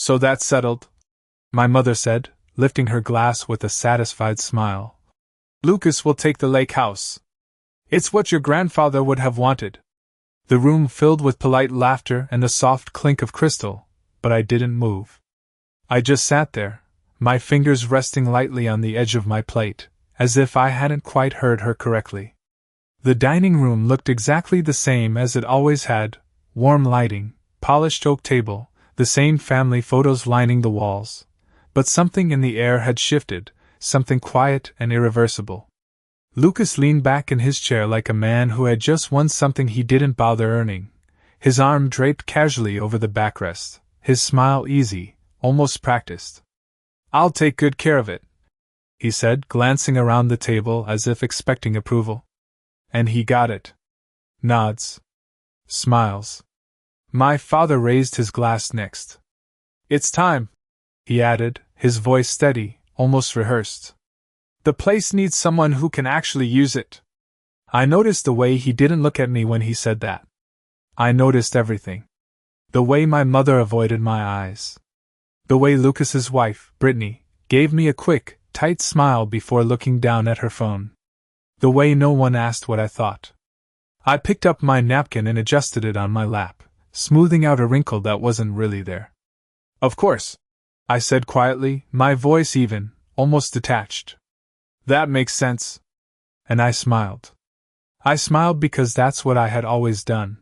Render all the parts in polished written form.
So that's settled, my mother said, lifting her glass with a satisfied smile. Lucas will take the lake house. It's what your grandfather would have wanted. The room filled with polite laughter and the soft clink of crystal, but I didn't move. I just sat there, my fingers resting lightly on the edge of my plate, as if I hadn't quite heard her correctly. The dining room looked exactly the same as it always had: warm lighting, polished oak table, the same family photos lining the walls. But something in the air had shifted, something quiet and irreversible. Lucas leaned back in his chair like a man who had just won something he didn't bother earning, his arm draped casually over the backrest, his smile easy, almost practiced. "I'll take good care of it," he said, glancing around the table as if expecting approval. And he got it. Nods. Smiles. My father raised his glass next. "It's time," he added, his voice steady, almost rehearsed. "The place needs someone who can actually use it." I noticed the way he didn't look at me when he said that. I noticed everything. The way my mother avoided my eyes. The way Lucas's wife, Brittany, gave me a quick, tight smile before looking down at her phone. The way no one asked what I thought. I picked up my napkin and adjusted it on my lap, smoothing out a wrinkle that wasn't really there. "Of course," I said quietly, my voice even, almost detached. "That makes sense." And I smiled. I smiled because that's what I had always done.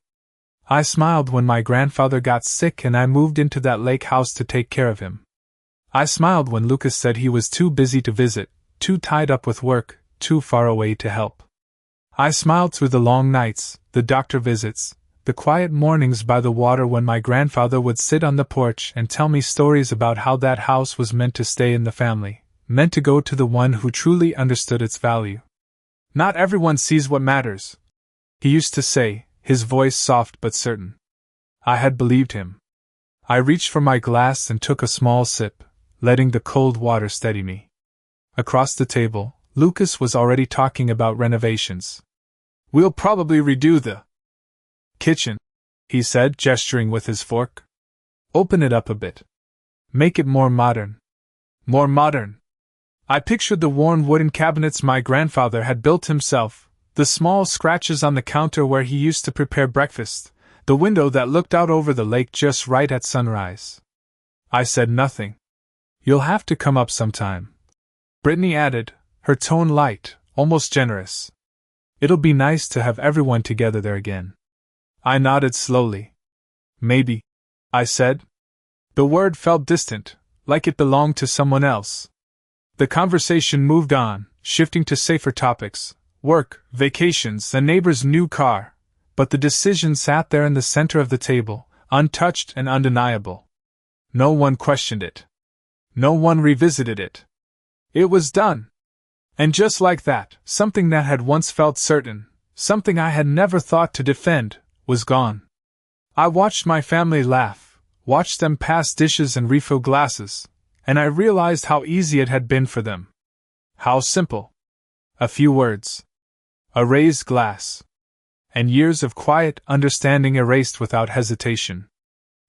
I smiled when my grandfather got sick and I moved into that lake house to take care of him. I smiled when Lucas said he was too busy to visit, too tied up with work, too far away to help. I smiled through the long nights, the doctor visits, the quiet mornings by the water when my grandfather would sit on the porch and tell me stories about how that house was meant to stay in the family, meant to go to the one who truly understood its value. "Not everyone sees what matters," he used to say, his voice soft but certain. I had believed him. I reached for my glass and took a small sip, letting the cold water steady me. Across the table, Lucas was already talking about renovations. "We'll probably redo the kitchen," he said, gesturing with his fork. "Open it up a bit. Make it more modern." More modern. I pictured the worn wooden cabinets my grandfather had built himself, the small scratches on the counter where he used to prepare breakfast, the window that looked out over the lake just right at sunrise. I said nothing. "You'll have to come up sometime," Brittany added, her tone light, almost generous. "It'll be nice to have everyone together there again." I nodded slowly. "Maybe," I said. The word felt distant, like it belonged to someone else. The conversation moved on, shifting to safer topics: work, vacations, the neighbor's new car, but the decision sat there in the center of the table, untouched and undeniable. No one questioned it. No one revisited it. It was done. And just like that, something that had once felt certain, something I had never thought to defend, was gone. I watched my family laugh, watched them pass dishes and refill glasses, and I realized how easy it had been for them. How simple. A few words. A raised glass. And years of quiet understanding erased without hesitation.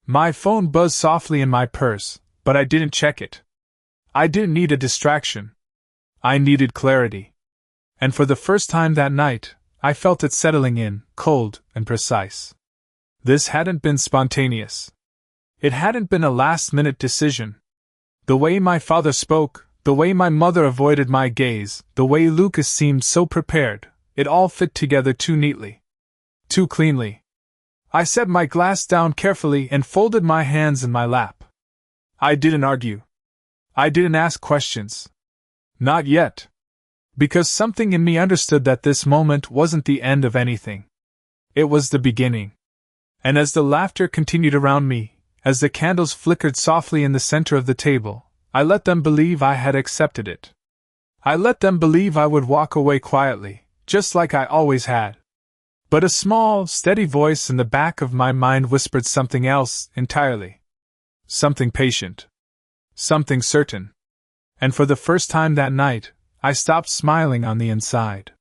My phone buzzed softly in my purse, but I didn't check it. I didn't need a distraction. I needed clarity. And for the first time that night, I felt it settling in, cold and precise. This hadn't been spontaneous. It hadn't been a last-minute decision. The way my father spoke, the way my mother avoided my gaze, the way Lucas seemed so prepared, it all fit together too neatly. Too cleanly. I set my glass down carefully and folded my hands in my lap. I didn't argue. I didn't ask questions. Not yet. Because something in me understood that this moment wasn't the end of anything. It was the beginning. And as the laughter continued around me, as the candles flickered softly in the center of the table, I let them believe I had accepted it. I let them believe I would walk away quietly, just like I always had. But a small, steady voice in the back of my mind whispered something else entirely. Something patient. Something certain. And for the first time that night, I stopped smiling on the inside.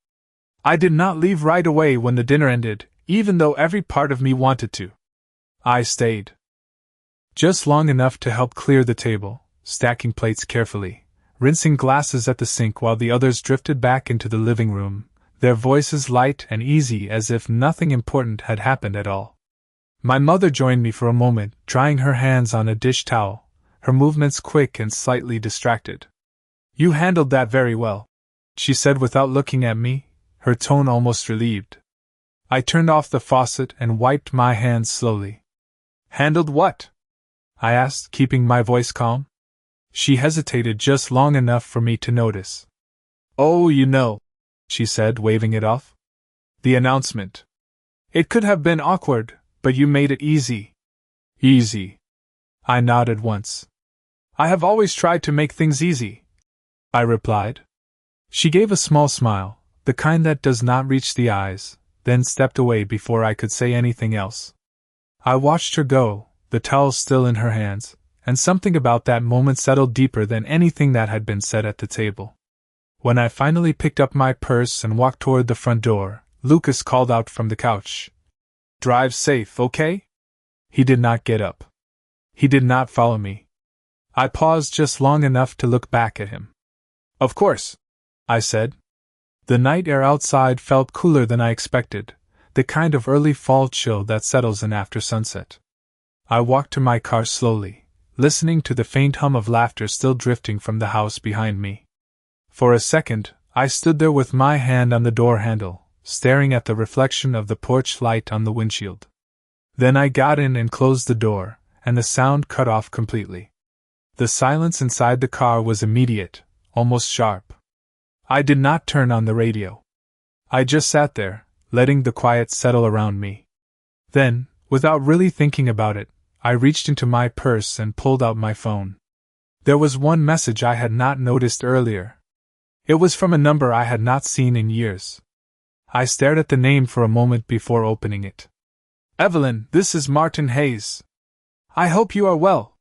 I did not leave right away when the dinner ended, even though every part of me wanted to. I stayed. just long enough to help clear the table, stacking plates carefully, rinsing glasses at the sink while the others drifted back into the living room, their voices light and easy as if nothing important had happened at all. My mother joined me for a moment, drying her hands on a dish towel, her movements quick and slightly distracted. "You handled that very well," she said without looking at me, her tone almost relieved. I turned off the faucet and wiped my hands slowly. "Handled what?" I asked, keeping my voice calm. She hesitated just long enough for me to notice. "Oh, you know," she said, waving it off. "The announcement. It could have been awkward, but you made it easy." "Easy?" I nodded once. "I have always tried to make things easy," I replied. She gave a small smile, the kind that does not reach the eyes, then stepped away before I could say anything else. I watched her go, the towel still in her hands, and something about that moment settled deeper than anything that had been said at the table. When I finally picked up my purse and walked toward the front door, Lucas called out from the couch. "Drive safe, okay?" He did not get up. He did not follow me. I paused just long enough to look back at him. "Of course," I said. The night air outside felt cooler than I expected, the kind of early fall chill that settles in after sunset. I walked to my car slowly, listening to the faint hum of laughter still drifting from the house behind me. For a second, I stood there with my hand on the door handle, staring at the reflection of the porch light on the windshield. Then I got in and closed the door, and the sound cut off completely. The silence inside the car was immediate, almost sharp. I did not turn on the radio. I just sat there, letting the quiet settle around me. Then, without really thinking about it, I reached into my purse and pulled out my phone. There was one message I had not noticed earlier. It was from a number I had not seen in years. I stared at the name for a moment before opening it. "Evelyn, this is Martin Hayes. I hope you are well.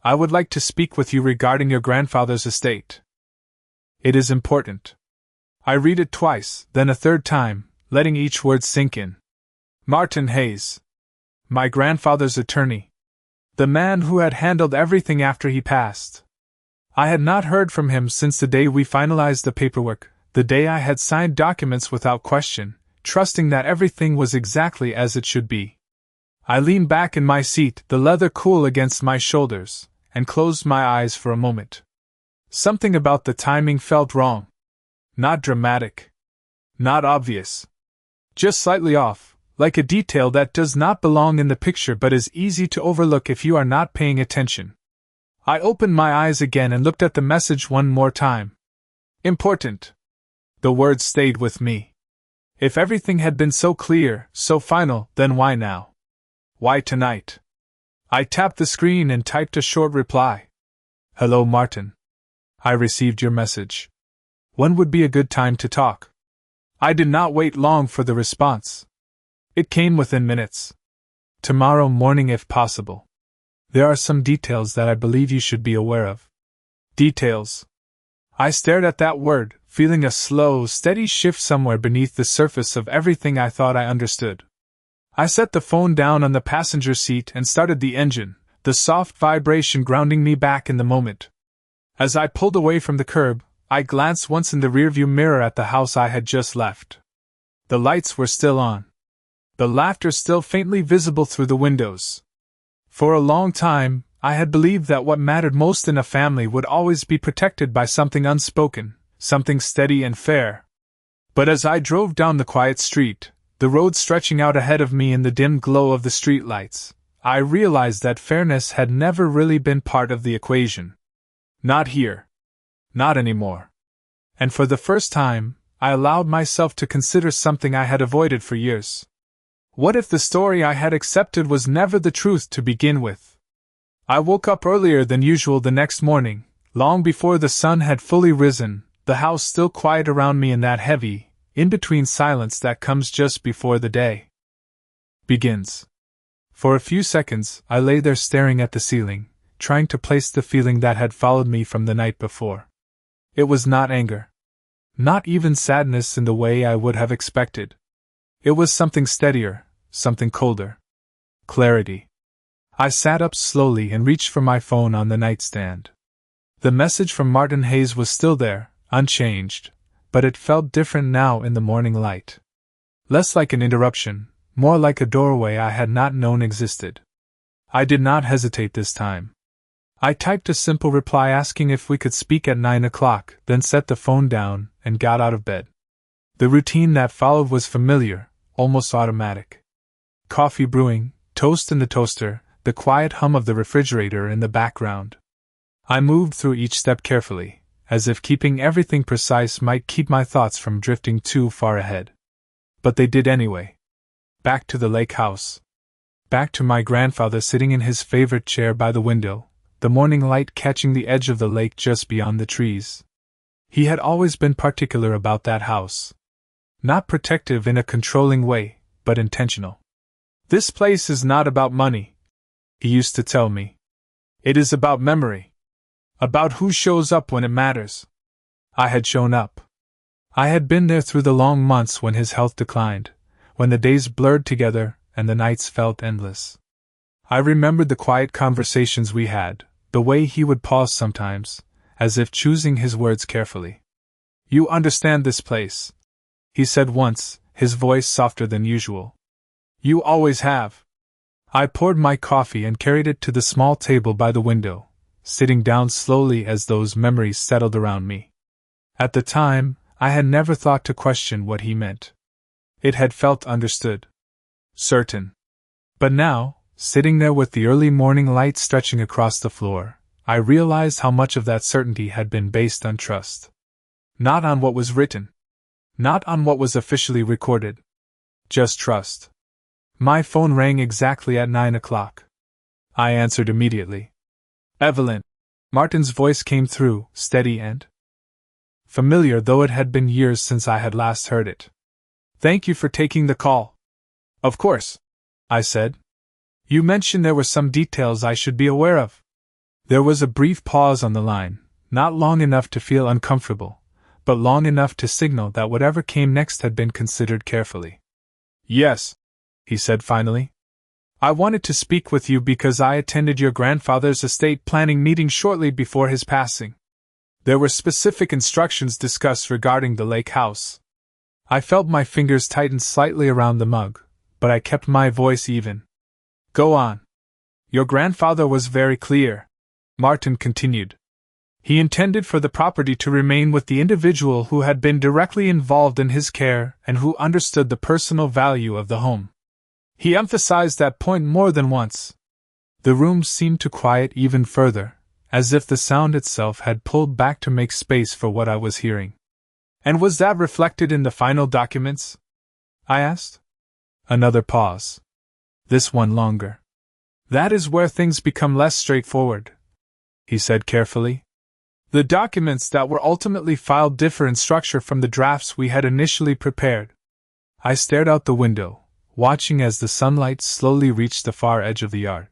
I would like to speak with you regarding your grandfather's estate. It is important." I read it twice, then a third time, letting each word sink in. Martin Hayes. My grandfather's attorney. The man who had handled everything after he passed. I had not heard from him since the day we finalized the paperwork, the day I had signed documents without question, trusting that everything was exactly as it should be. I leaned back in my seat, the leather cool against my shoulders, and closed my eyes for a moment. Something about the timing felt wrong. Not dramatic. Not obvious. Just slightly off, like a detail that does not belong in the picture but is easy to overlook if you are not paying attention. I opened my eyes again and looked at the message one more time. Important. The words stayed with me. If everything had been so clear, so final, then why now? Why tonight? I tapped the screen and typed a short reply. "Hello, Martin. I received your message. When would be a good time to talk?" I did not wait long for the response. It came within minutes. "Tomorrow morning if possible. There are some details that I believe you should be aware of." Details. I stared at that word, feeling a slow, steady shift somewhere beneath the surface of everything I thought I understood. I set the phone down on the passenger seat and started the engine, the soft vibration grounding me back in the moment. As I pulled away from the curb, I glanced once in the rearview mirror at the house I had just left. The lights were still on. The laughter still faintly visible through the windows. For a long time, I had believed that what mattered most in a family would always be protected by something unspoken, something steady and fair. But as I drove down the quiet street, the road stretching out ahead of me in the dim glow of the streetlights, I realized that fairness had never really been part of the equation. Not here. Not anymore. And for the first time, I allowed myself to consider something I had avoided for years. What if the story I had accepted was never the truth to begin with? I woke up earlier than usual the next morning, long before the sun had fully risen, the house still quiet around me in that heavy, in-between silence that comes just before the day begins. For a few seconds, I lay there staring at the ceiling, trying to place the feeling that had followed me from the night before. It was not anger. Not even sadness in the way I would have expected. It was something steadier, something colder. Clarity. I sat up slowly and reached for my phone on the nightstand. The message from Martin Hayes was still there, unchanged, but it felt different now in the morning light. Less like an interruption, more like a doorway I had not known existed. I did not hesitate this time. I typed a simple reply asking if we could speak at 9 o'clock, then set the phone down and got out of bed. The routine that followed was familiar, almost automatic. Coffee brewing, toast in the toaster, the quiet hum of the refrigerator in the background. I moved through each step carefully, as if keeping everything precise might keep my thoughts from drifting too far ahead. But they did anyway. Back to the lake house. Back to my grandfather sitting in his favorite chair by the window, the morning light catching the edge of the lake just beyond the trees. He had always been particular about that house. Not protective in a controlling way, but intentional. "This place is not about money," he used to tell me. "It is about memory. About who shows up when it matters." I had shown up. I had been there through the long months when his health declined, when the days blurred together and the nights felt endless. I remembered the quiet conversations we had, the way he would pause sometimes, as if choosing his words carefully. "You understand this place," he said once, his voice softer than usual. "You always have." I poured my coffee and carried it to the small table by the window, sitting down slowly as those memories settled around me. At the time, I had never thought to question what he meant. It had felt understood. Certain. But now, sitting there with the early morning light stretching across the floor, I realized how much of that certainty had been based on trust. Not on what was written. Not on what was officially recorded. Just trust. My phone rang exactly at 9 o'clock. I answered immediately. "Evelyn." Martin's voice came through, steady and familiar, though it had been years since I had last heard it. "Thank you for taking the call." "Of course," I said. "You mentioned there were some details I should be aware of." There was a brief pause on the line, not long enough to feel uncomfortable, but long enough to signal that whatever came next had been considered carefully. "Yes," he said finally. "I wanted to speak with you because I attended your grandfather's estate planning meeting shortly before his passing. There were specific instructions discussed regarding the lake house." I felt my fingers tighten slightly around the mug, but I kept my voice even. "Go on." "Your grandfather was very clear," Martin continued. "He intended for the property to remain with the individual who had been directly involved in his care and who understood the personal value of the home. He emphasized that point more than once." The room seemed to quiet even further, as if the sound itself had pulled back to make space for what I was hearing. "And was that reflected in the final documents?" I asked. Another pause. This one longer. "That is where things become less straightforward," he said carefully. "The documents that were ultimately filed differ in structure from the drafts we had initially prepared." I stared out the window, watching as the sunlight slowly reached the far edge of the yard.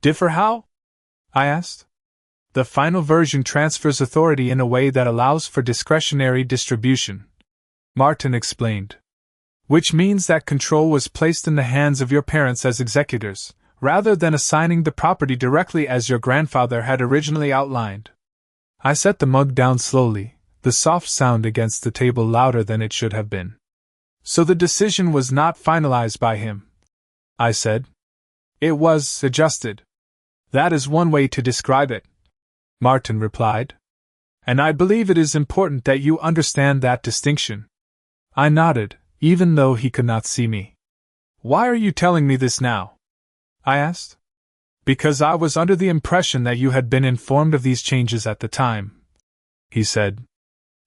"Differ how?" I asked. "The final version transfers authority in a way that allows for discretionary distribution," Martin explained. "Which means that control was placed in the hands of your parents as executors, rather than assigning the property directly as your grandfather had originally outlined." I set the mug down slowly, the soft sound against the table louder than it should have been. "So the decision was not finalized by him," I said. "It was adjusted." "That is one way to describe it," Martin replied. "And I believe it is important that you understand that distinction." I nodded, even though he could not see me. "Why are you telling me this now?" I asked. "Because I was under the impression that you had been informed of these changes at the time," he said.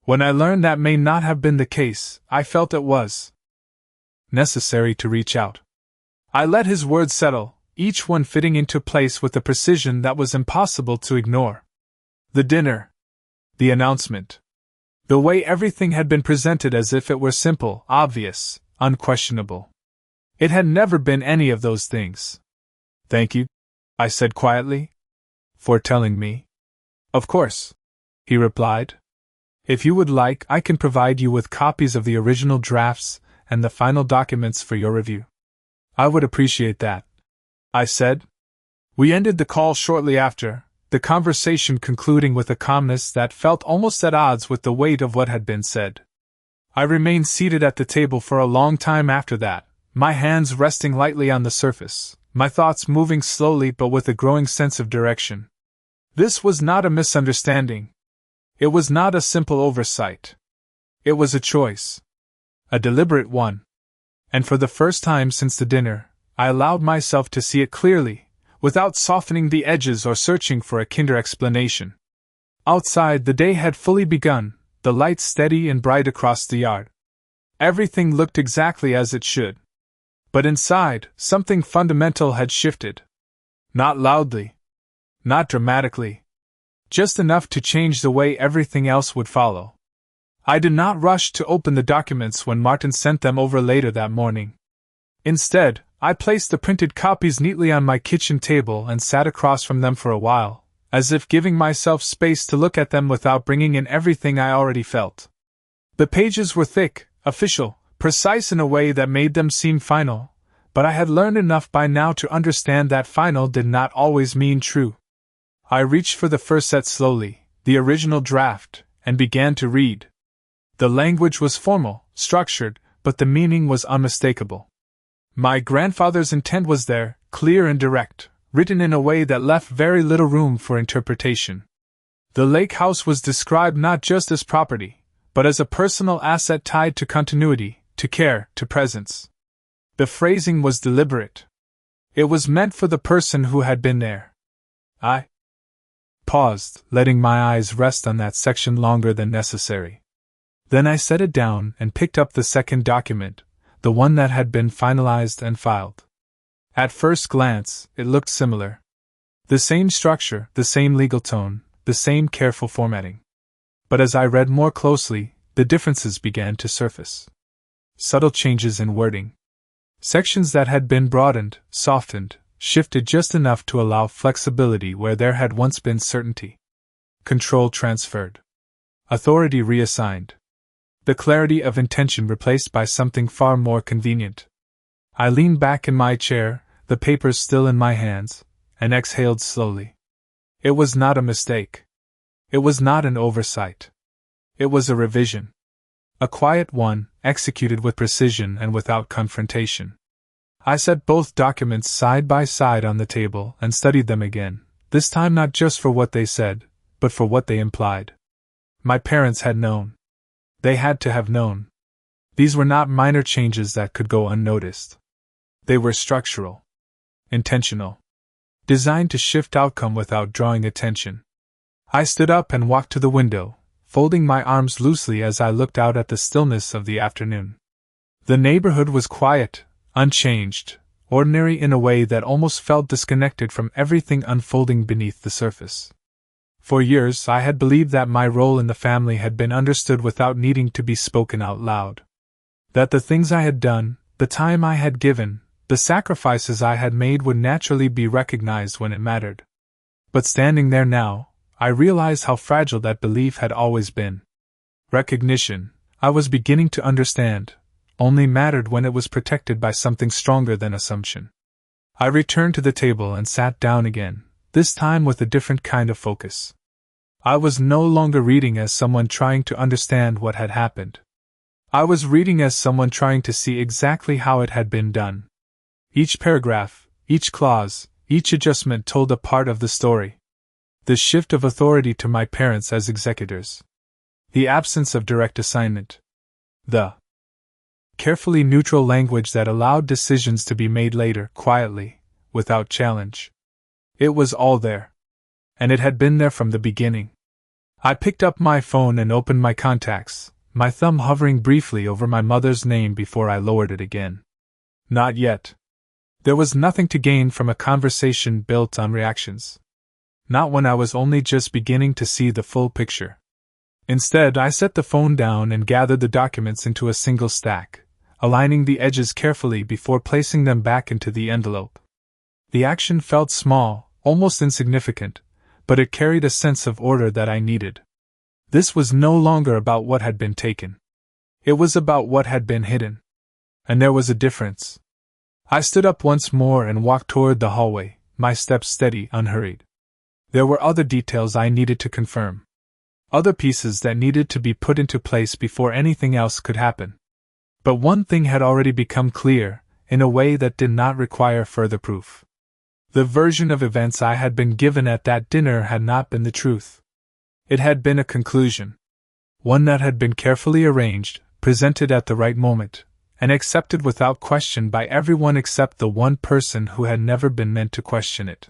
"When I learned that may not have been the case, I felt it was necessary to reach out." I let his words settle, each one fitting into place with a precision that was impossible to ignore. The dinner. The announcement. The way everything had been presented as if it were simple, obvious, unquestionable. It had never been any of those things. "Thank you," I said quietly, "for telling me." "Of course," he replied. "If you would like, I can provide you with copies of the original drafts and the final documents for your review." "I would appreciate that," I said. We ended the call shortly after, the conversation concluding with a calmness that felt almost at odds with the weight of what had been said. I remained seated at the table for a long time after that, my hands resting lightly on the surface, my thoughts moving slowly but with a growing sense of direction. This was not a misunderstanding. It was not a simple oversight. It was a choice. A deliberate one. And for the first time since the dinner, I allowed myself to see it clearly, without softening the edges or searching for a kinder explanation. Outside, the day had fully begun, the light steady and bright across the yard. Everything looked exactly as it should. But inside, something fundamental had shifted. Not loudly. Not dramatically. Just enough to change the way everything else would follow. I did not rush to open the documents when Martin sent them over later that morning. Instead, I placed the printed copies neatly on my kitchen table and sat across from them for a while, as if giving myself space to look at them without bringing in everything I already felt. The pages were thick, official, precise in a way that made them seem final, but I had learned enough by now to understand that final did not always mean true. I reached for the first set slowly, the original draft, and began to read. The language was formal, structured, but the meaning was unmistakable. My grandfather's intent was there, clear and direct, written in a way that left very little room for interpretation. The lake house was described not just as property, but as a personal asset tied to continuity, to care, to presence. The phrasing was deliberate. It was meant for the person who had been there. I paused, letting my eyes rest on that section longer than necessary. Then I set it down and picked up the second document, the one that had been finalized and filed. At first glance, it looked similar. The same structure, the same legal tone, the same careful formatting. But as I read more closely, the differences began to surface. Subtle changes in wording. Sections that had been broadened, softened, shifted just enough to allow flexibility where there had once been certainty. Control transferred. Authority reassigned. The clarity of intention replaced by something far more convenient. I leaned back in my chair, the papers still in my hands, and exhaled slowly. It was not a mistake. It was not an oversight. It was a revision. A quiet one, executed with precision and without confrontation. I set both documents side by side on the table and studied them again, this time not just for what they said, but for what they implied. My parents had known. They had to have known. These were not minor changes that could go unnoticed. They were structural. Intentional. Designed to shift outcome without drawing attention. I stood up and walked to the window, folding my arms loosely as I looked out at the stillness of the afternoon. The neighborhood was quiet, unchanged, ordinary in a way that almost felt disconnected from everything unfolding beneath the surface. For years I had believed that my role in the family had been understood without needing to be spoken out loud. That the things I had done, the time I had given, the sacrifices I had made would naturally be recognized when it mattered. But standing there now, I realized how fragile that belief had always been. Recognition, I was beginning to understand, only mattered when it was protected by something stronger than assumption. I returned to the table and sat down again, this time with a different kind of focus. I was no longer reading as someone trying to understand what had happened. I was reading as someone trying to see exactly how it had been done. Each paragraph, each clause, each adjustment told a part of the story. The shift of authority to my parents as executors. The absence of direct assignment. The carefully neutral language that allowed decisions to be made later, quietly, without challenge. It was all there. And it had been there from the beginning. I picked up my phone and opened my contacts, my thumb hovering briefly over my mother's name before I lowered it again. Not yet. There was nothing to gain from a conversation built on reactions. Not when I was only just beginning to see the full picture. Instead, I set the phone down and gathered the documents into a single stack, aligning the edges carefully before placing them back into the envelope. The action felt small, almost insignificant, but it carried a sense of order that I needed. This was no longer about what had been taken. It was about what had been hidden. And there was a difference. I stood up once more and walked toward the hallway, my steps steady, unhurried. There were other details I needed to confirm. Other pieces that needed to be put into place before anything else could happen. But one thing had already become clear, in a way that did not require further proof. The version of events I had been given at that dinner had not been the truth. It had been a conclusion. One that had been carefully arranged, presented at the right moment, and accepted without question by everyone except the one person who had never been meant to question it.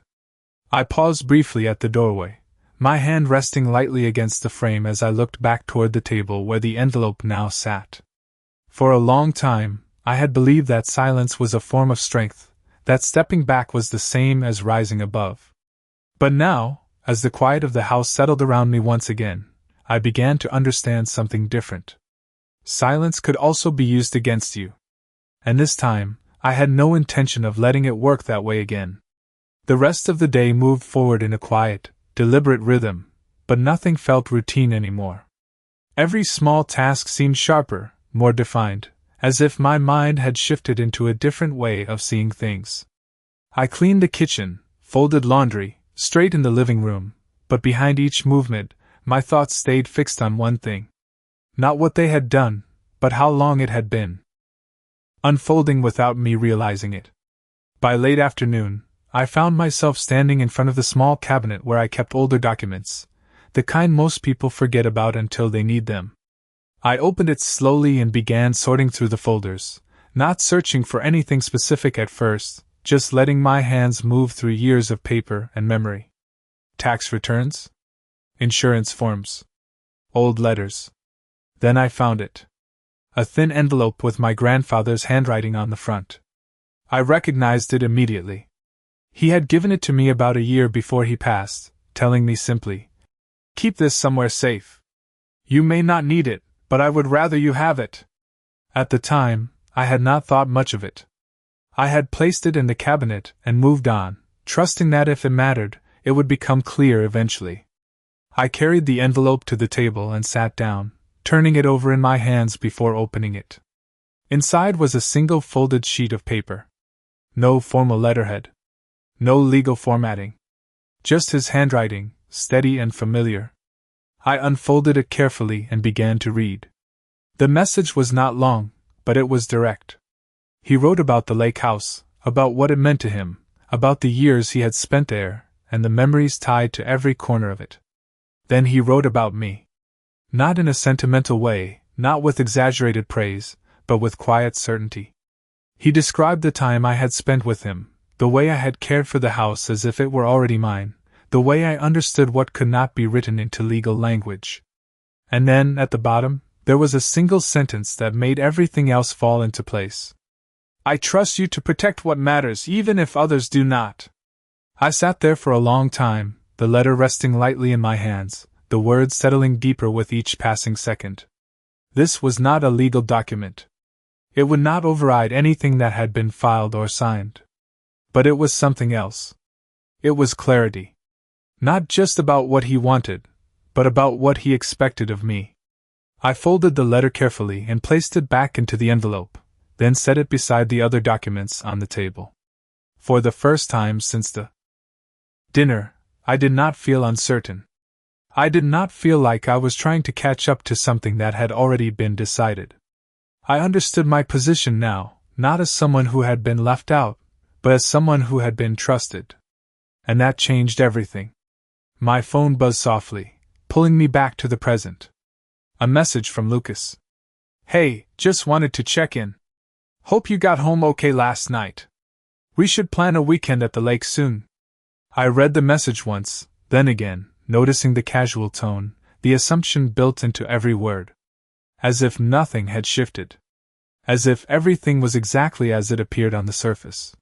I paused briefly at the doorway, my hand resting lightly against the frame as I looked back toward the table where the envelope now sat. For a long time, I had believed that silence was a form of strength, that stepping back was the same as rising above. But now, as the quiet of the house settled around me once again, I began to understand something different. Silence could also be used against you. And this time, I had no intention of letting it work that way again. The rest of the day moved forward in a quiet, deliberate rhythm, but nothing felt routine anymore. Every small task seemed sharper, more defined, as if my mind had shifted into a different way of seeing things. I cleaned the kitchen, folded laundry, straightened the living room, but behind each movement, my thoughts stayed fixed on one thing. Not what they had done, but how long it had been unfolding without me realizing it. By late afternoon, I found myself standing in front of the small cabinet where I kept older documents, the kind most people forget about until they need them. I opened it slowly and began sorting through the folders, not searching for anything specific at first, just letting my hands move through years of paper and memory. Tax returns? Insurance forms. Old letters. Then I found it. A thin envelope with my grandfather's handwriting on the front. I recognized it immediately. He had given it to me about a year before he passed, telling me simply, "Keep this somewhere safe. You may not need it, but I would rather you have it." At the time, I had not thought much of it. I had placed it in the cabinet and moved on, trusting that if it mattered, it would become clear eventually. I carried the envelope to the table and sat down, turning it over in my hands before opening it. Inside was a single folded sheet of paper. No formal letterhead. No legal formatting. Just his handwriting, steady and familiar. I unfolded it carefully and began to read. The message was not long, but it was direct. He wrote about the lake house, about what it meant to him, about the years he had spent there, and the memories tied to every corner of it. Then he wrote about me. Not in a sentimental way, not with exaggerated praise, but with quiet certainty. He described the time I had spent with him, the way I had cared for the house as if it were already mine, the way I understood what could not be written into legal language. And then, at the bottom, there was a single sentence that made everything else fall into place. "I trust you to protect what matters even if others do not." I sat there for a long time, the letter resting lightly in my hands, the words settling deeper with each passing second. This was not a legal document. It would not override anything that had been filed or signed. But it was something else. It was clarity. Not just about what he wanted, but about what he expected of me. I folded the letter carefully and placed it back into the envelope, then set it beside the other documents on the table. For the first time since the dinner, I did not feel uncertain. I did not feel like I was trying to catch up to something that had already been decided. I understood my position now, not as someone who had been left out, but as someone who had been trusted. And that changed everything. My phone buzzed softly, pulling me back to the present. A message from Lucas. "Hey, just wanted to check in. Hope you got home okay last night. We should plan a weekend at the lake soon." I read the message once, then again, noticing the casual tone, the assumption built into every word. As if nothing had shifted. As if everything was exactly as it appeared on the surface.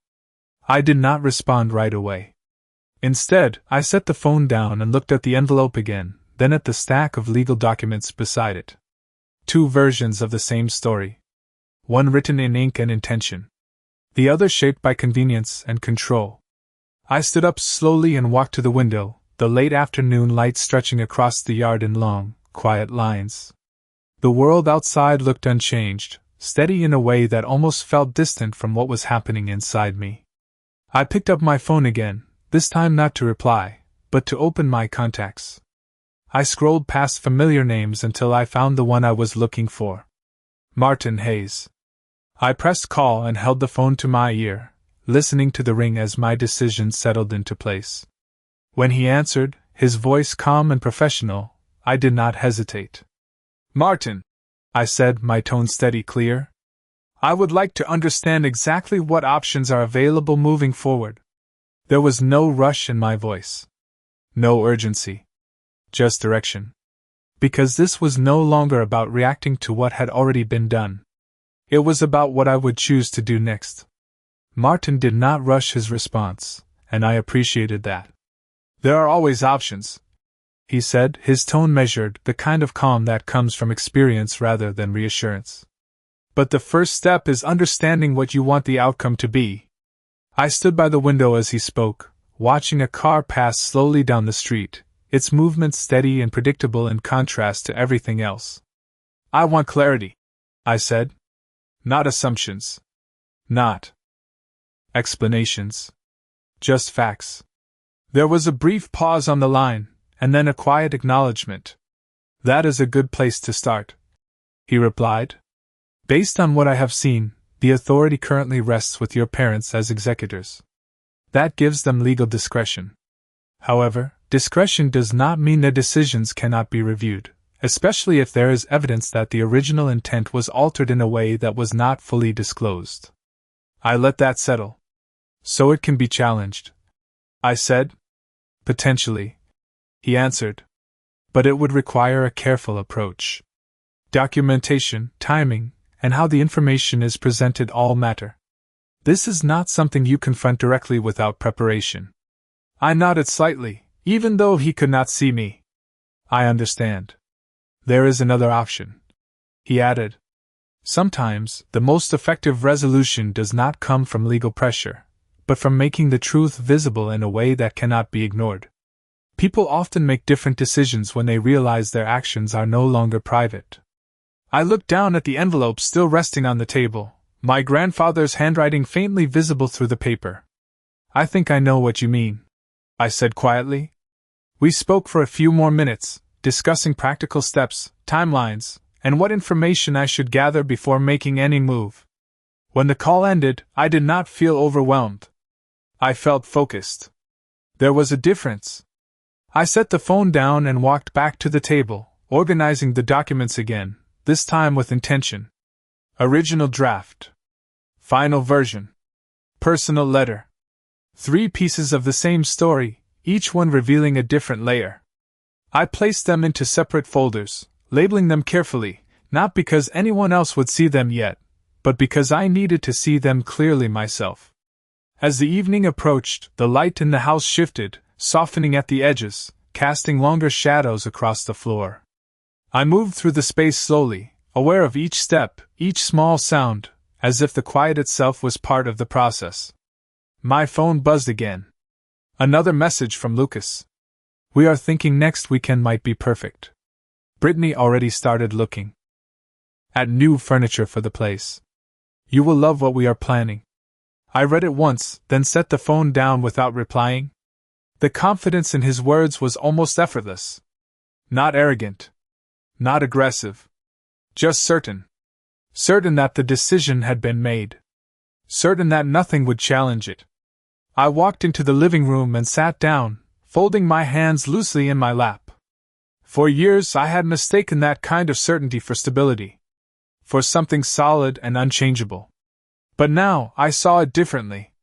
I did not respond right away. Instead, I set the phone down and looked at the envelope again, then at the stack of legal documents beside it. Two versions of the same story. One written in ink and intention. The other shaped by convenience and control. I stood up slowly and walked to the window, the late afternoon light stretching across the yard in long, quiet lines. The world outside looked unchanged, steady in a way that almost felt distant from what was happening inside me. I picked up my phone again, this time not to reply, but to open my contacts. I scrolled past familiar names until I found the one I was looking for. Martin Hayes. I pressed call and held the phone to my ear, listening to the ring as my decision settled into place. When he answered, his voice calm and professional, I did not hesitate. "Martin," I said, my tone steady, clear. "I would like to understand exactly what options are available moving forward." There was no rush in my voice. No urgency. Just direction. Because this was no longer about reacting to what had already been done. It was about what I would choose to do next. Martin did not rush his response, and I appreciated that. "There are always options," he said, his tone measured, the kind of calm that comes from experience rather than reassurance. "But the first step is understanding what you want the outcome to be." I stood by the window as he spoke, watching a car pass slowly down the street, its movement steady and predictable in contrast to everything else. "I want clarity," I said. "Not assumptions. Not explanations. Just facts." There was a brief pause on the line, and then a quiet acknowledgement. "That is a good place to start," he replied. "Based on what I have seen, the authority currently rests with your parents as executors. That gives them legal discretion. However, discretion does not mean their decisions cannot be reviewed, especially if there is evidence that the original intent was altered in a way that was not fully disclosed." I let that settle. "So it can be challenged," I said. "Potentially," he answered. "But it would require a careful approach. Documentation, timing, and how the information is presented all matter. This is not something you confront directly without preparation." I nodded slightly, even though he could not see me. "I understand. There is another option," he added. "Sometimes, the most effective resolution does not come from legal pressure, but from making the truth visible in a way that cannot be ignored. People often make different decisions when they realize their actions are no longer private." I looked down at the envelope still resting on the table, my grandfather's handwriting faintly visible through the paper. "I think I know what you mean," I said quietly. We spoke for a few more minutes, discussing practical steps, timelines, and what information I should gather before making any move. When the call ended, I did not feel overwhelmed. I felt focused. There was a difference. I set the phone down and walked back to the table, organizing the documents again, this time with intention. Original draft. Final version. Personal letter. 3 pieces of the same story, each one revealing a different layer. I placed them into separate folders, labeling them carefully, not because anyone else would see them yet, but because I needed to see them clearly myself. As the evening approached, the light in the house shifted, softening at the edges, casting longer shadows across the floor. I moved through the space slowly, aware of each step, each small sound, as if the quiet itself was part of the process. My phone buzzed again. Another message from Lucas. "We are thinking next weekend might be perfect." Brittany already started looking at new furniture for the place. "You will love what we are planning." I read it once, then set the phone down without replying. The confidence in his words was almost effortless. Not arrogant. Not aggressive. Just certain. Certain that the decision had been made. Certain that nothing would challenge it. I walked into the living room and sat down, folding my hands loosely in my lap. For years I had mistaken that kind of certainty for stability. For something solid and unchangeable. But now I saw it differently.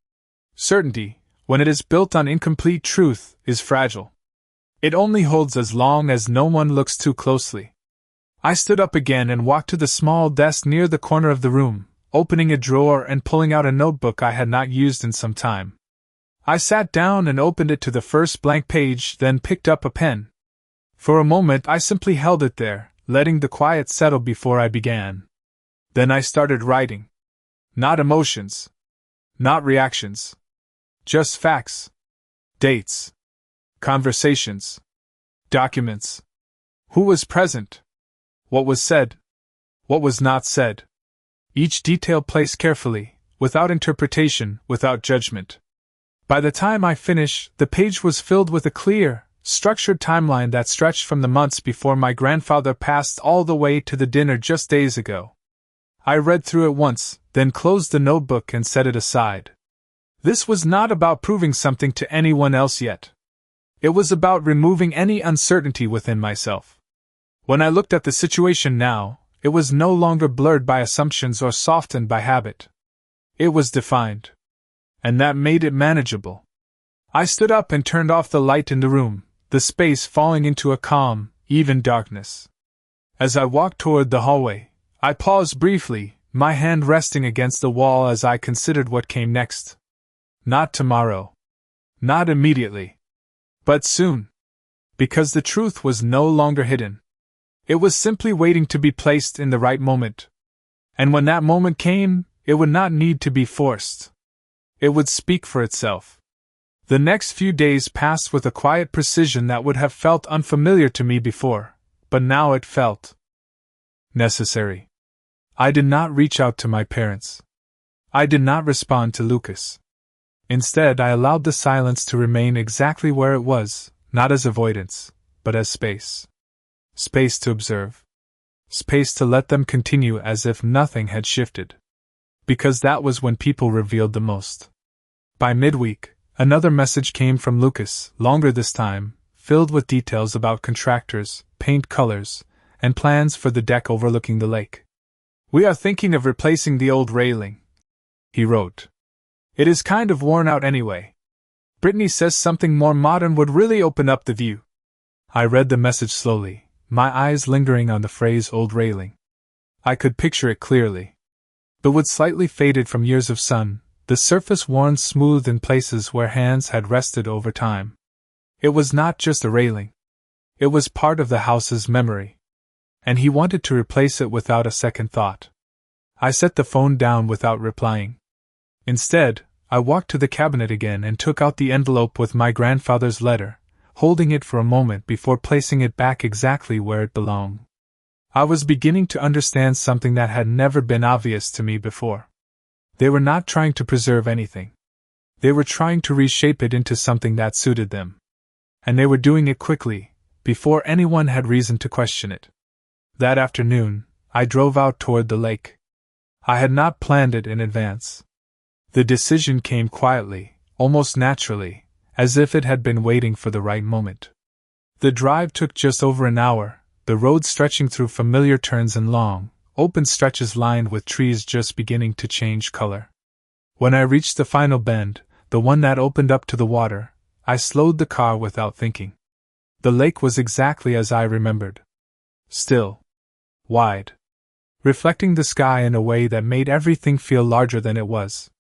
Certainty, when it is built on incomplete truth, is fragile. It only holds as long as no one looks too closely. I stood up again and walked to the small desk near the corner of the room, opening a drawer and pulling out a notebook I had not used in some time. I sat down and opened it to the first blank page, then picked up a pen. For a moment I simply held it there, letting the quiet settle before I began. Then I started writing. Not emotions. Not reactions. Just facts. Dates. Conversations. Documents. Who was present? What was said? What was not said? Each detail placed carefully, without interpretation, without judgment. By the time I finished, the page was filled with a clear, structured timeline that stretched from the months before my grandfather passed all the way to the dinner just days ago. I read through it once, then closed the notebook and set it aside. This was not about proving something to anyone else yet. It was about removing any uncertainty within myself. When I looked at the situation now, it was no longer blurred by assumptions or softened by habit. It was defined. And that made it manageable. I stood up and turned off the light in the room, the space falling into a calm, even darkness. As I walked toward the hallway, I paused briefly, my hand resting against the wall as I considered what came next. Not tomorrow. Not immediately. But soon. Because the truth was no longer hidden. It was simply waiting to be placed in the right moment. And when that moment came, it would not need to be forced. It would speak for itself. The next few days passed with a quiet precision that would have felt unfamiliar to me before, but now it felt necessary. I did not reach out to my parents. I did not respond to Lucas. Instead, I allowed the silence to remain exactly where it was, not as avoidance, but as space. Space to observe. Space to let them continue as if nothing had shifted. Because that was when people revealed the most. By midweek, another message came from Lucas, longer this time, filled with details about contractors, paint colors, and plans for the deck overlooking the lake. "We are thinking of replacing the old railing," he wrote. "It is kind of worn out anyway. Brittany says something more modern would really open up the view." I read the message slowly, my eyes lingering on the phrase old railing. I could picture it clearly. The wood slightly faded from years of sun, the surface worn smooth in places where hands had rested over time. It was not just a railing. It was part of the house's memory. And he wanted to replace it without a second thought. I set the phone down without replying. Instead, I walked to the cabinet again and took out the envelope with my grandfather's letter, holding it for a moment before placing it back exactly where it belonged. I was beginning to understand something that had never been obvious to me before. They were not trying to preserve anything. They were trying to reshape it into something that suited them. And they were doing it quickly, before anyone had reason to question it. That afternoon, I drove out toward the lake. I had not planned it in advance. The decision came quietly, almost naturally, as if it had been waiting for the right moment. The drive took just over an hour, the road stretching through familiar turns and long, open stretches lined with trees just beginning to change color. When I reached the final bend, the one that opened up to the water, I slowed the car without thinking. The lake was exactly as I remembered. Still. Wide. Reflecting the sky in a way that made everything feel larger than it was.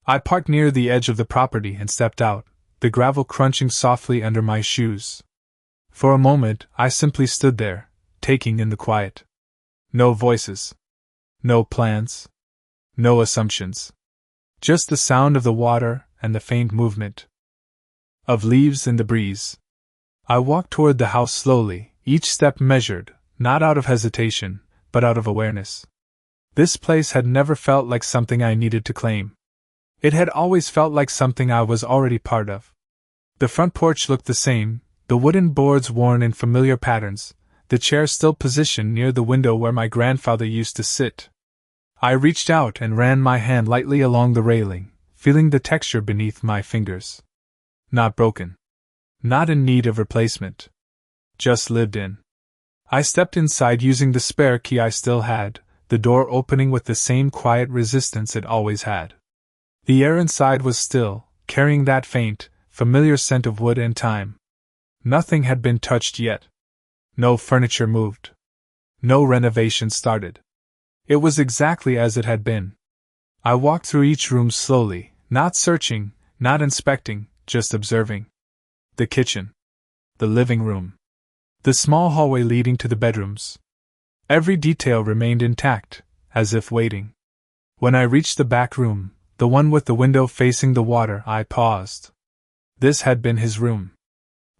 I parked near the edge of the property and stepped out, the gravel crunching softly under my shoes. For a moment, I simply stood there, taking in the quiet. No voices. No plans. No assumptions. Just the sound of the water and the faint movement of leaves in the breeze. I walked toward the house slowly, each step measured, not out of hesitation, but out of awareness. This place had never felt like something I needed to claim. It had always felt like something I was already part of. The front porch looked the same, the wooden boards worn in familiar patterns, the chair still positioned near the window where my grandfather used to sit. I reached out and ran my hand lightly along the railing, feeling the texture beneath my fingers. Not broken. Not in need of replacement. Just lived in. I stepped inside using the spare key I still had, the door opening with the same quiet resistance it always had. The air inside was still, carrying that faint, familiar scent of wood and time. Nothing had been touched yet. No furniture moved. No renovation started. It was exactly as it had been. I walked through each room slowly, not searching, not inspecting, just observing. The kitchen. The living room. The small hallway leading to the bedrooms. Every detail remained intact, as if waiting. When I reached the back room, the one with the window facing the water, I paused. This had been his room.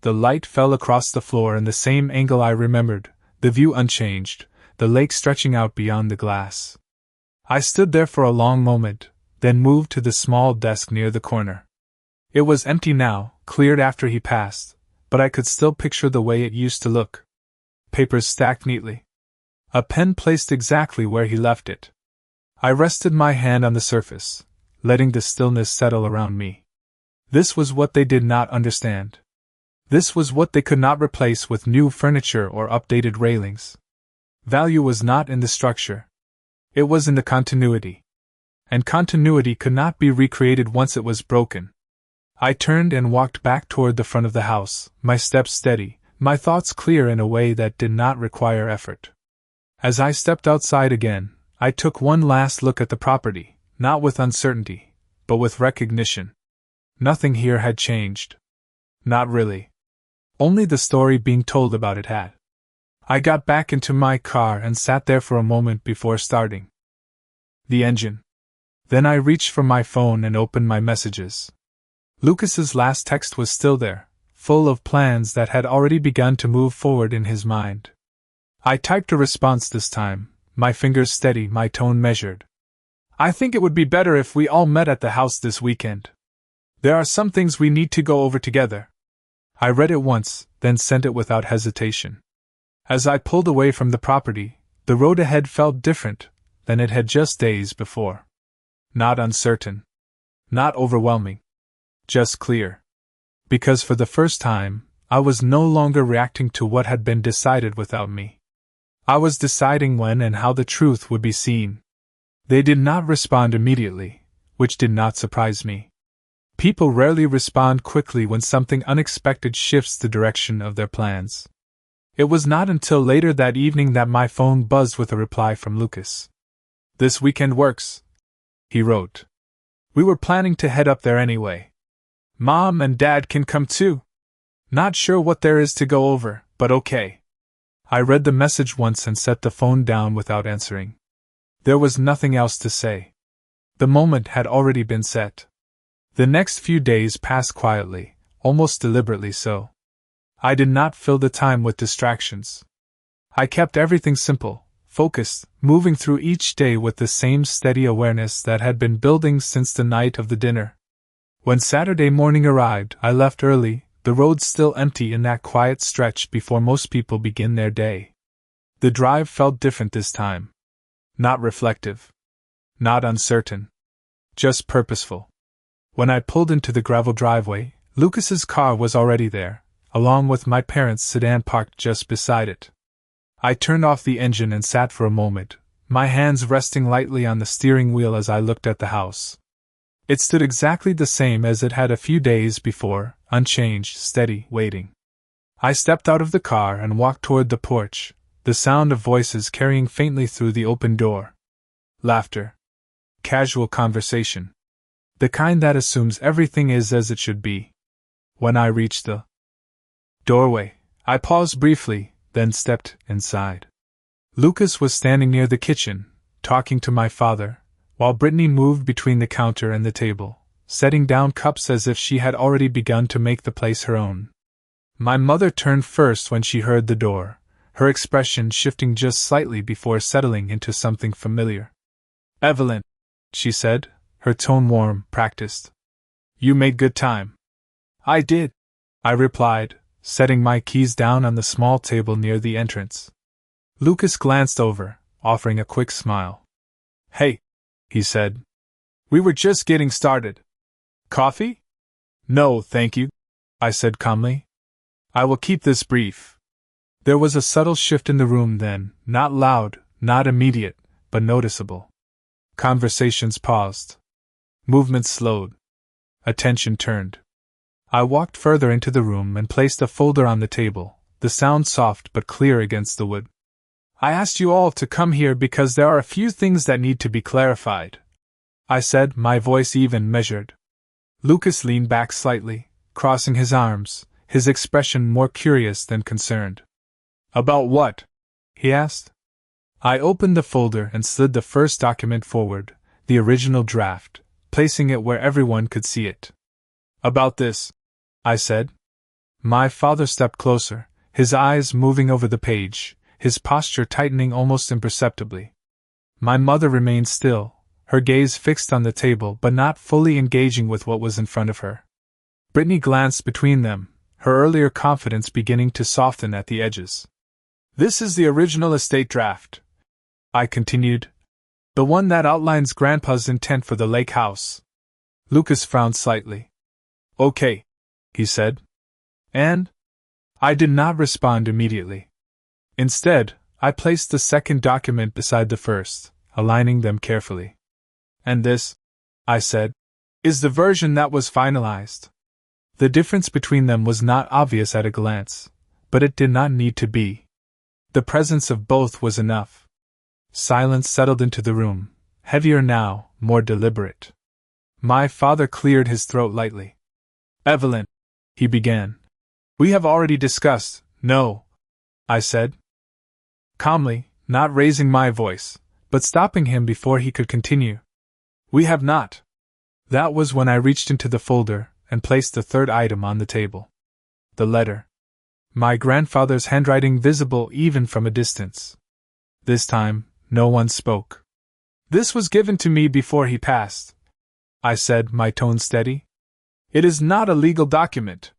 The light fell across the floor in the same angle I remembered, the view unchanged, the lake stretching out beyond the glass. I stood there for a long moment, then moved to the small desk near the corner. It was empty now, cleared after he passed, but I could still picture the way it used to look. Papers stacked neatly. A pen placed exactly where he left it. I rested my hand on the surface, letting the stillness settle around me. This was what they did not understand. This was what they could not replace with new furniture or updated railings. Value was not in the structure. It was in the continuity. And continuity could not be recreated once it was broken. I turned and walked back toward the front of the house, my steps steady, my thoughts clear in a way that did not require effort. As I stepped outside again, I took one last look at the property, not with uncertainty, but with recognition. Nothing here had changed. Not really. Only the story being told about it had. I got back into my car and sat there for a moment before starting the engine. Then I reached for my phone and opened my messages. Lucas's last text was still there, full of plans that had already begun to move forward in his mind. I typed a response this time, my fingers steady, my tone measured. I think it would be better if we all met at the house this weekend. There are some things we need to go over together. I read it once, then sent it without hesitation. As I pulled away from the property, the road ahead felt different than it had just days before. Not uncertain. Not overwhelming. Just clear. Because for the first time, I was no longer reacting to what had been decided without me. I was deciding when and how the truth would be seen. They did not respond immediately, which did not surprise me. People rarely respond quickly when something unexpected shifts the direction of their plans. It was not until later that evening that my phone buzzed with a reply from Lucas. "This weekend works," he wrote. "We were planning to head up there anyway. Mom and Dad can come too. Not sure what there is to go over, but okay." I read the message once and set the phone down without answering. There was nothing else to say. The moment had already been set. The next few days passed quietly, almost deliberately so. I did not fill the time with distractions. I kept everything simple, focused, moving through each day with the same steady awareness that had been building since the night of the dinner. When Saturday morning arrived, I left early, the road still empty in that quiet stretch before most people begin their day. The drive felt different this time. Not reflective. Not uncertain. Just purposeful. When I pulled into the gravel driveway, Lucas's car was already there, along with my parents' sedan parked just beside it. I turned off the engine and sat for a moment, my hands resting lightly on the steering wheel as I looked at the house. It stood exactly the same as it had a few days before, unchanged, steady, waiting. I stepped out of the car and walked toward the porch, the sound of voices carrying faintly through the open door. Laughter. Casual conversation. The kind that assumes everything is as it should be. When I reached the doorway, I paused briefly, then stepped inside. Lucas was standing near the kitchen, talking to my father, while Brittany moved between the counter and the table, setting down cups as if she had already begun to make the place her own. My mother turned first when she heard the door, her expression shifting just slightly before settling into something familiar. "Evelyn," she said, her tone warm, practiced. "You made good time." "I did," I replied, setting my keys down on the small table near the entrance. Lucas glanced over, offering a quick smile. "Hey," he said. "We were just getting started. Coffee?" "No, thank you," I said calmly. "I will keep this brief." There was a subtle shift in the room then, not loud, not immediate, but noticeable. Conversations paused. Movements slowed. Attention turned. I walked further into the room and placed a folder on the table, the sound soft but clear against the wood. "I asked you all to come here because there are a few things that need to be clarified," I said, my voice even, measured. Lucas leaned back slightly, crossing his arms, his expression more curious than concerned. "About what?" he asked. I opened the folder and slid the first document forward, the original draft, placing it where everyone could see it. "About this," I said. My father stepped closer, his eyes moving over the page, his posture tightening almost imperceptibly. My mother remained still, her gaze fixed on the table but not fully engaging with what was in front of her. Brittany glanced between them, her earlier confidence beginning to soften at the edges. This is the original estate draft, I continued. The one that outlines Grandpa's intent for the lake house. Lucas frowned slightly. Okay, he said. And? I did not respond immediately. Instead, I placed the second document beside the first, aligning them carefully. And this, I said, is the version that was finalized. The difference between them was not obvious at a glance, but it did not need to be. The presence of both was enough. Silence settled into the room, heavier now, more deliberate. My father cleared his throat lightly. Evelyn, he began. We have already discussed. No, I said. Calmly, not raising my voice, but stopping him before he could continue. We have not. That was when I reached into the folder and placed the third item on the table. The letter. My grandfather's handwriting visible even from a distance. This time, no one spoke. This was given to me before he passed, I said, my tone steady. It is not a legal document.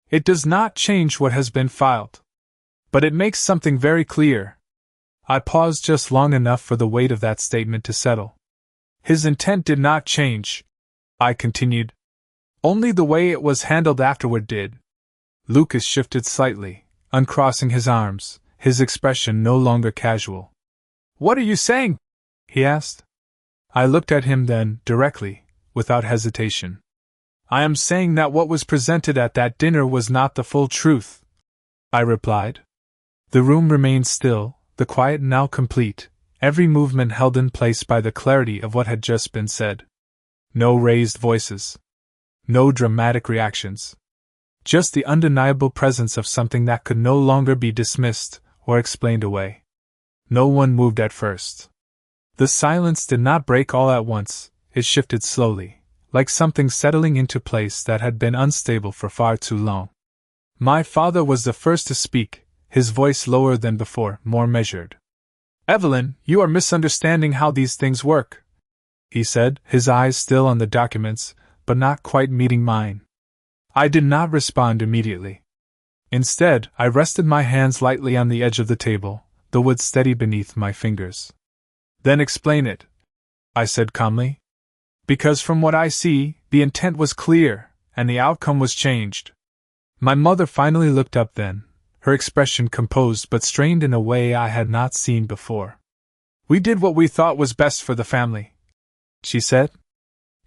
It does not change what has been filed. But it makes something very clear. I paused just long enough for the weight of that statement to settle. His intent did not change, I continued. Only the way it was handled afterward did. Lucas shifted slightly, uncrossing his arms, his expression no longer casual. What are you saying? He asked. I looked at him then, directly, without hesitation. I am saying that what was presented at that dinner was not the full truth, I replied. The room remained still, the quiet now complete, every movement held in place by the clarity of what had just been said. No raised voices. No dramatic reactions. Just the undeniable presence of something that could no longer be dismissed or explained away. No one moved at first. The silence did not break all at once, it shifted slowly, like something settling into place that had been unstable for far too long. My father was the first to speak, his voice lower than before, more measured. Evelyn, you are misunderstanding how these things work, he said, his eyes still on the documents, but not quite meeting mine. I did not respond immediately. Instead, I rested my hands lightly on the edge of the table, the wood steady beneath my fingers. Then explain it, I said calmly. Because from what I see, the intent was clear, and the outcome was changed. My mother finally looked up then, her expression composed but strained in a way I had not seen before. We did what we thought was best for the family, she said.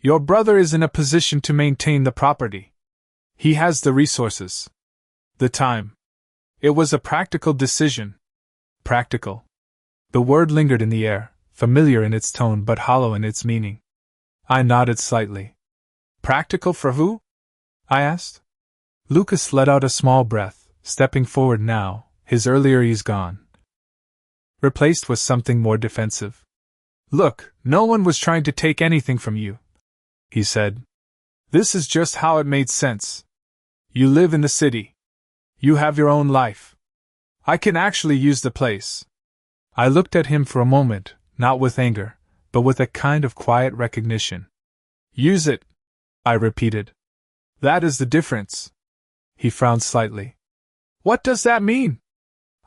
Your brother is in a position to maintain the property. He has the resources. The time. It was a practical decision. Practical. The word lingered in the air, familiar in its tone but hollow in its meaning. I nodded slightly. Practical for who? I asked. Lucas let out a small breath, stepping forward now, his earlier ease gone. Replaced with something more defensive. Look, no one was trying to take anything from you, he said. This is just how it made sense. You live in the city. You have your own life. I can actually use the place. I looked at him for a moment, not with anger, but with a kind of quiet recognition. Use it, I repeated. That is the difference. He frowned slightly. What does that mean?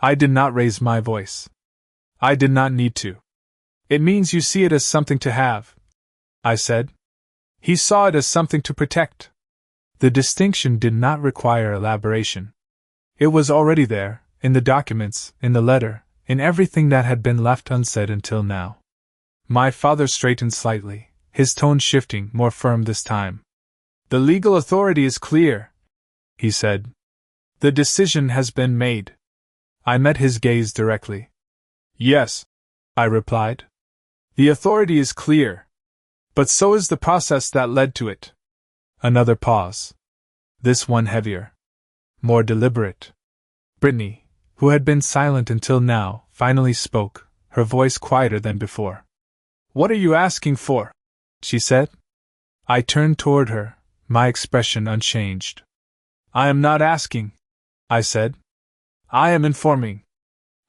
I did not raise my voice. I did not need to. It means you see it as something to have, I said. He saw it as something to protect. The distinction did not require elaboration. It was already there, in the documents, in the letter, in everything that had been left unsaid until now. My father straightened slightly, his tone shifting, more firm this time. The legal authority is clear, he said. The decision has been made. I met his gaze directly. Yes, I replied. The authority is clear. But so is the process that led to it. Another pause. This one heavier. More deliberate. Brittany, who had been silent until now, finally spoke, her voice quieter than before. What are you asking for? She said. I turned toward her, my expression unchanged. I am not asking, I said. I am informing.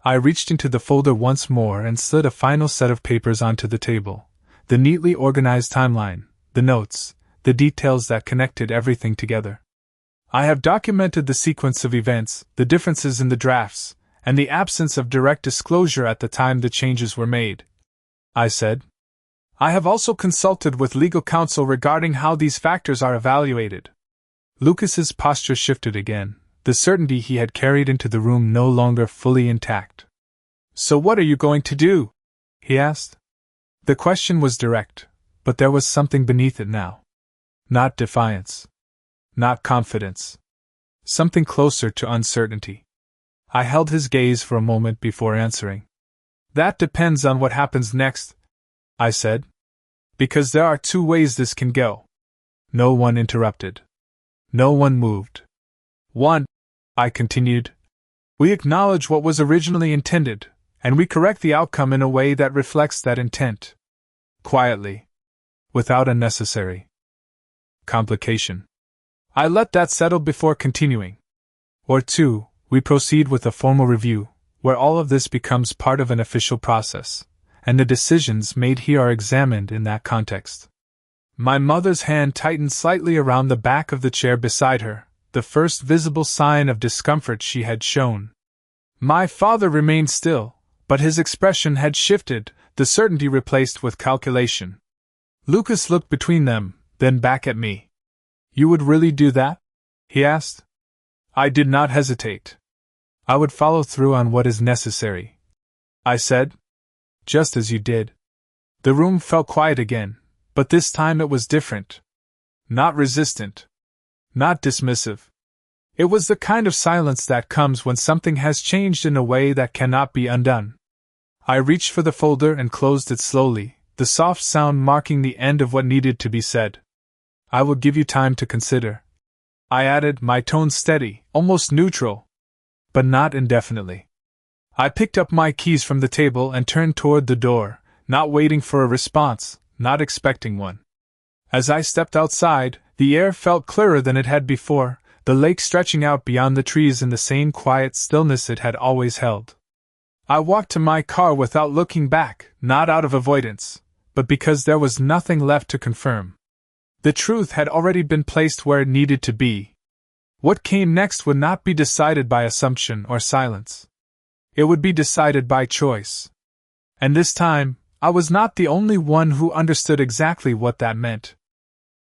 I reached into the folder once more and slid a final set of papers onto the table. The neatly organized timeline, the notes, the details that connected everything together. I have documented the sequence of events, the differences in the drafts, and the absence of direct disclosure at the time the changes were made, I said. I have also consulted with legal counsel regarding how these factors are evaluated. Lucas's posture shifted again, the certainty he had carried into the room no longer fully intact. So what are you going to do? He asked. The question was direct, but there was something beneath it now. Not defiance. Not confidence. Something closer to uncertainty. I held his gaze for a moment before answering. That depends on what happens next, I said. Because there are two ways this can go. No one interrupted. No one moved. One, I continued. We acknowledge what was originally intended, and we correct the outcome in a way that reflects that intent. Quietly. Without unnecessary complication. I let that settle before continuing. Or two, we proceed with a formal review, where all of this becomes part of an official process, and the decisions made here are examined in that context. My mother's hand tightened slightly around the back of the chair beside her, the first visible sign of discomfort she had shown. My father remained still, but his expression had shifted, the certainty replaced with calculation. Lucas looked between them, then back at me. You would really do that? He asked. I did not hesitate. I would follow through on what is necessary, I said. Just as you did. The room felt quiet again, but this time it was different. Not resistant. Not dismissive. It was the kind of silence that comes when something has changed in a way that cannot be undone. I reached for the folder and closed it slowly, the soft sound marking the end of what needed to be said. I will give you time to consider, I added, my tone steady, almost neutral. But not indefinitely. I picked up my keys from the table and turned toward the door, not waiting for a response, not expecting one. As I stepped outside, the air felt clearer than it had before, the lake stretching out beyond the trees in the same quiet stillness it had always held. I walked to my car without looking back, not out of avoidance, but because there was nothing left to confirm. The truth had already been placed where it needed to be. What came next would not be decided by assumption or silence. It would be decided by choice. And this time, I was not the only one who understood exactly what that meant.